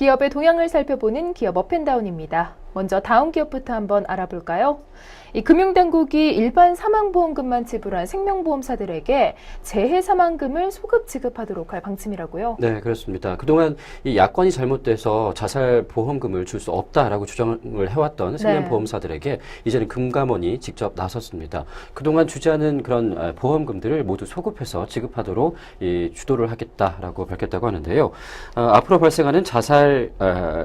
기업의 동향을 살펴보는 기업 업앤다운입니다. 먼저 다운 기업부터 한번 알아볼까요? 이 금융당국이 일반 사망보험금만 지불한 생명보험사들에게 재해 사망금을 소급 지급하도록 할 방침이라고요? 네, 그렇습니다. 그동안 이 야권이 잘못돼서 자살보험금을 줄 수 없다라고 주장을 해왔던 생명보험사들에게 이제는 금감원이 직접 나섰습니다. 그동안 주지 않은 그런 보험금들을 모두 소급해서 지급하도록 주도를 하겠다라고 밝혔다고 하는데요. 앞으로 발생하는 자살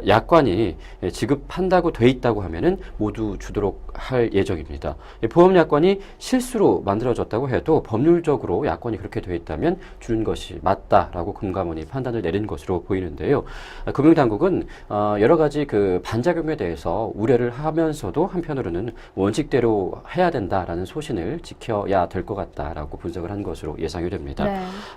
약관이 지급한다고 돼 있다고 하면은 모두 주도록 할 예정입니다. 보험 약관이 실수로 만들어졌다고 해도 법률적으로 약관이 그렇게 돼 있다면 주는 것이 맞다라고 금감원이 판단을 내린 것으로 보이는데요. 금융당국은 여러 가지 그 반작용에 대해서 우려를 하면서도 한편으로는 원칙대로 해야 된다라는 소신을 지켜야 될 것 같다라고 분석을 한 것으로 예상이 됩니다.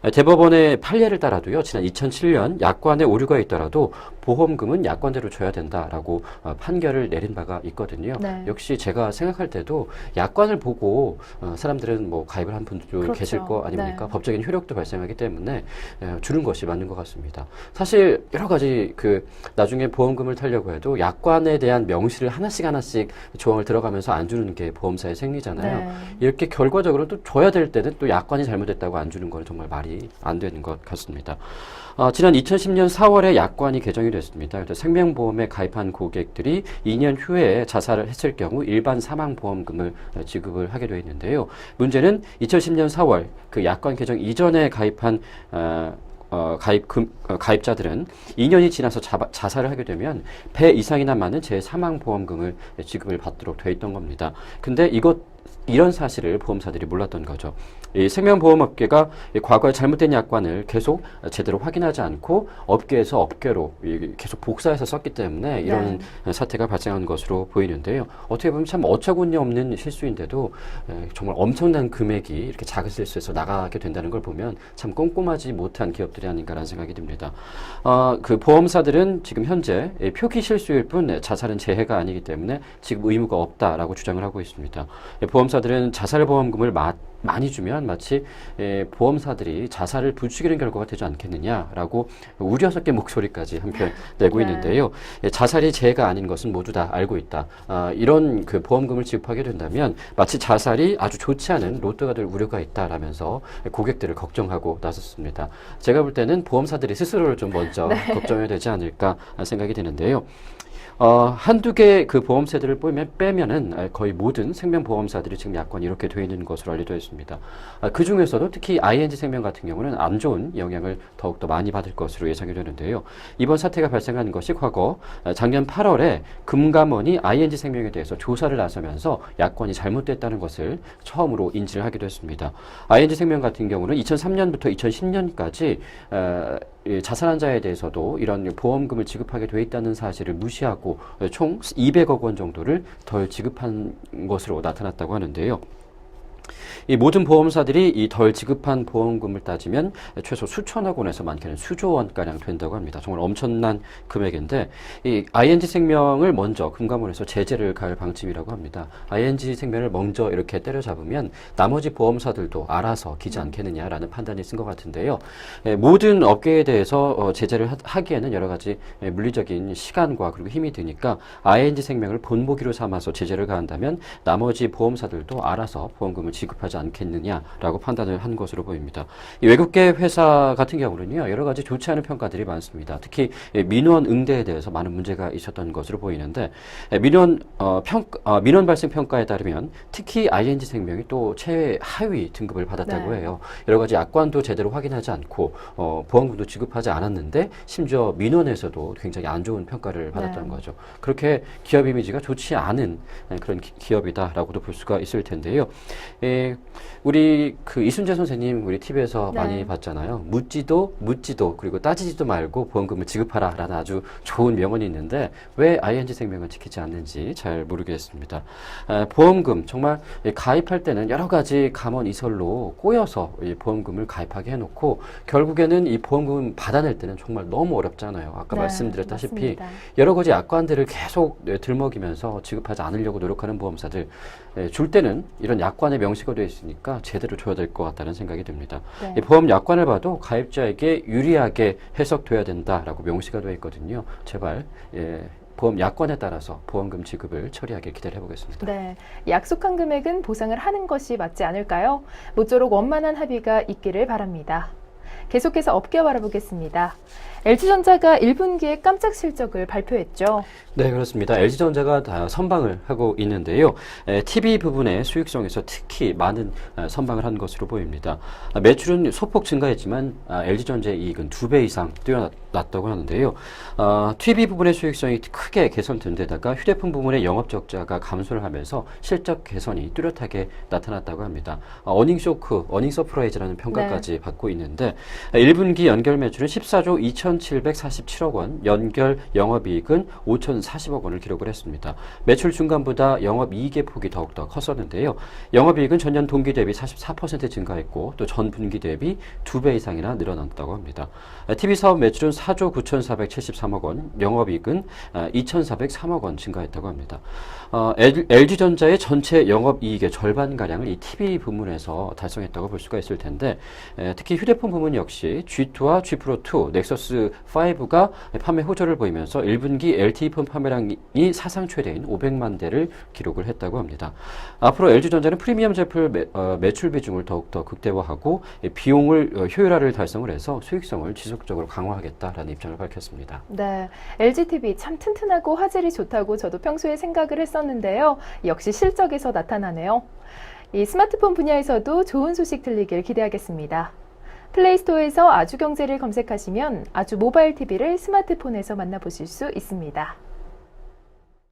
네. 대법원의 판례를 따라도요, 지난 2007년 약관에 오류가 있더라도 보험금은 약관대로 줘야 된다라고 판결을 내린 바가 있거든요. 네. 역시 제가 생각할 때도 약관을 보고 사람들은 뭐 가입을 한 분들도 그렇죠. 계실 거 아닙니까? 네. 법적인 효력도 발생하기 때문에 주는 것이 맞는 것 같습니다. 사실 여러 가지 그 나중에 보험금을 타려고 해도 약관에 대한 명시를 하나씩 조항을 들어가면서 안 주는 게 보험사의 생리잖아요. 네. 이렇게 결과적으로 또 줘야 될 때는 또 약관이 잘못됐다고 안 주는 건 정말 말이 안 되는 것 같습니다. 지난 2010년 4월에 약관이 개정이 됐습니다. 생명보험에 가입한 고객들이 2년 후에 자살을 했을 경우 일반 사망보험금을 지급을 하게 되어 있는데요. 문제는 2010년 4월 그 약관 개정 이전에 가입한 가입자들은 2년이 지나서 자살을 하게 되면 배 이상이나 많은 재사망보험금을 지급을 받도록 되어 있던 겁니다. 근데 이런 사실을 보험사들이 몰랐던 거죠. 이 생명보험업계가 과거에 잘못된 약관을 계속 제대로 확인하지 않고 업계에서 업계로 계속 복사해서 썼기 때문에 이런 사태가 발생한 것으로 보이는데요. 어떻게 보면 참 어처구니 없는 실수인데도 정말 엄청난 금액이 이렇게 작은 실수에서 나가게 된다는 걸 보면 참 꼼꼼하지 못한 기업들이 아닌가라는 생각이 듭니다. 그 보험사들은 지금 현재 표기 실수일 뿐 자살은 재해가 아니기 때문에 지급 의무가 없다라고 주장을 하고 있습니다. 보험사들은 자살보험금을 많이 주면 마치 보험사들이 자살을 부추기는 결과가 되지 않겠느냐라고 우려 섞인 목소리까지 한편 내고 있는데요. 자살이 재해가 아닌 것은 모두 다 알고 있다. 이런 그 보험금을 지급하게 된다면 마치 자살이 아주 좋지 않은 로또가 될 우려가 있다라면서 고객들을 걱정하고 나섰습니다. 제가 볼 때는 보험사들이 스스로를 좀 먼저 걱정해야 되지 않을까 생각이 드는데요. 한두 개 그 보험세들을 빼면은 거의 모든 생명보험사들이 지금 약관이 이렇게 되어 있는 것으로 알려져 있습니다. 그 중에서도 특히 ING생명 같은 경우는 안 좋은 영향을 더욱더 많이 받을 것으로 예상이 되는데요. 이번 사태가 발생한 것이 과거 작년 8월에 금감원이 ING생명에 대해서 조사를 나서면서 약관이 잘못됐다는 것을 처음으로 인지를 하기도 했습니다. ING생명 같은 경우는 2003년부터 2010년까지 자살한 자에 대해서도 이런 보험금을 지급하게 돼 있다는 사실을 무시하고 총 200억 원 정도를 덜 지급한 것으로 나타났다고 하는데요. 이 모든 보험사들이 이 덜 지급한 보험금을 따지면 최소 수천억 원에서 많게는 수조 원가량 된다고 합니다. 정말 엄청난 금액인데 이 ING생명을 먼저 금감원에서 제재를 가할 방침이라고 합니다. ING생명을 먼저 이렇게 때려잡으면 나머지 보험사들도 알아서 기지 않겠느냐라는 판단이 쓴 것 같은데요. 모든 업계에 대해서 제재를 하기에는 여러 가지 물리적인 시간과 그리고 힘이 드니까 ING생명을 본보기로 삼아서 제재를 가한다면 나머지 보험사들도 알아서 보험금을 지급하지 않겠느냐라고 판단을 한 것으로 보입니다. 이 외국계 회사 같은 경우는요, 여러 가지 좋지 않은 평가들이 많습니다. 특히 민원 응대에 대해서 많은 문제가 있었던 것으로 보이는데 민원 발생 평가에 따르면 특히 ING생명이 또 최하위 등급을 받았다고 해요. 여러 가지 약관도 제대로 확인하지 않고 보험금도 지급하지 않았는데 심지어 민원에서도 굉장히 안 좋은 평가를 받았던 거죠. 그렇게 기업 이미지가 좋지 않은 그런 기업이다라고도 볼 수가 있을 텐데요. 우리 그 이순재 선생님 우리 TV에서 많이 봤잖아요. 묻지도 그리고 따지지도 말고 보험금을 지급하라라는 아주 좋은 명언이 있는데 왜 ING생명을 지키지 않는지 잘 모르겠습니다. 보험금 정말 가입할 때는 여러 가지 감언이설로 꼬여서 이 보험금을 가입하게 해놓고 결국에는 이 보험금 받아낼 때는 정말 너무 어렵잖아요. 아까 말씀드렸다시피 맞습니다. 여러 가지 약관들을 계속 들먹이면서 지급하지 않으려고 노력하는 보험사들 줄 때는 이런 약관의 명시 명시가 되어 있으니까 제대로 줘야 될 것 같다는 생각이 듭니다. 네. 이 보험 약관을 봐도 가입자에게 유리하게 해석돼야 된다라고 명시가 되어 있거든요. 제발 보험 약관에 따라서 보험금 지급을 처리하길 기대를 해보겠습니다. 네, 약속한 금액은 보상을 하는 것이 맞지 않을까요? 모쪼록 원만한 합의가 있기를 바랍니다. 계속해서 업계와 알아보겠습니다. LG전자가 1분기에 깜짝 실적을 발표했죠. 네, 그렇습니다. LG전자가 다 선방을 하고 있는데요. TV 부분의 수익성에서 특히 많은 선방을 한 것으로 보입니다. 매출은 소폭 증가했지만 LG전자의 이익은 2배 이상 뛰어났다고 하는데요. TV 부분의 수익성이 크게 개선된 데다가 휴대폰 부분의 영업 적자가 감소를 하면서 실적 개선이 뚜렷하게 나타났다고 합니다. 어닝 쇼크, 어닝 서프라이즈라는 평가까지 받고 있는데 1분기 연결 매출은 14조 2,747억 원, 연결 영업이익은 5,040억 원을 기록을 했습니다. 매출 중간보다 영업이익의 폭이 더욱더 컸었는데요. 영업이익은 전년 동기 대비 44% 증가했고 또 전분기 대비 2배 이상이나 늘어났다고 합니다. TV 사업 매출은 4조 9,473억 원, 영업이익은 2,403억 원 증가했다고 합니다. LG전자의 전체 영업이익의 절반가량을 이 TV 부문에서 달성했다고 볼 수가 있을 텐데 특히 휴대폰 부문 역시 G2와 G 프로2, 넥서스 5가 판매 호조를 보이면서 1분기 LTE폰 판매량이 사상 최대인 500만 대를 기록을 했다고 합니다. 앞으로 LG전자는 프리미엄 제품 매출 비중을 더욱더 극대화하고 비용을 효율화를 달성을 해서 수익성을 지속적으로 강화하겠다라는 입장을 밝혔습니다. 네, LGTV 참 튼튼하고 화질이 좋다고 저도 평소에 생각을 했었는데요. 역시 실적에서 나타나네요. 이 스마트폰 분야에서도 좋은 소식 들리길 기대하겠습니다. 플레이스토어에서 아주경제를 검색하시면 아주 모바일 TV를 스마트폰에서 만나보실 수 있습니다.